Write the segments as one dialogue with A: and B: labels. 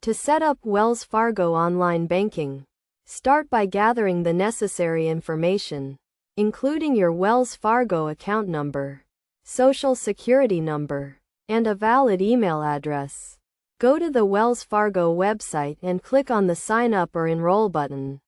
A: To set up Wells Fargo online banking, start by gathering the necessary information, including your Wells Fargo account number, social security number, and a valid email address. Go to the Wells Fargo website and click on the Sign Up or Enroll button.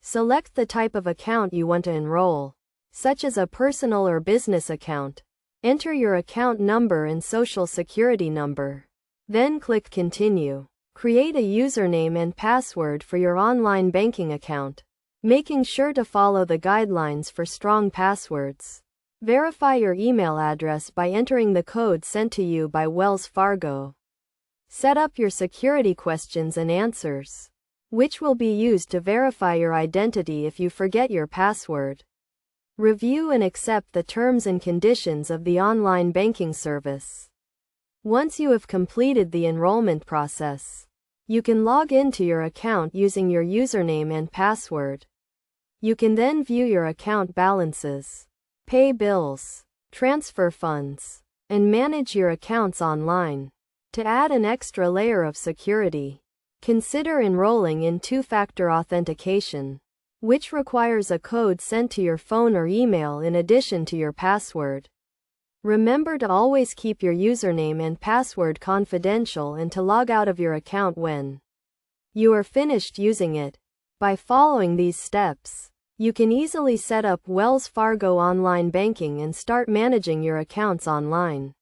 A: Select the type of account you want to enroll, such as a personal or business account. Enter your account number and social security number. Then click Continue. Create a username and password for your online banking account, making sure to follow the guidelines for strong passwords. Verify your email address by entering the code sent to you by Wells Fargo. Set up your security questions and answers, which will be used to verify your identity if you forget your password. Review and accept the terms and conditions of the online banking service. Once you have completed the enrollment process, you can log into your account using your username and password. You can then view your account balances, pay bills, transfer funds, and manage your accounts online. To add an extra layer of security, consider enrolling in two-factor authentication, which requires a code sent to your phone or email in addition to your password. Remember to always keep your username and password confidential and to log out of your account when you are finished using it. By following these steps, you can easily set up Wells Fargo online banking and start managing your accounts online.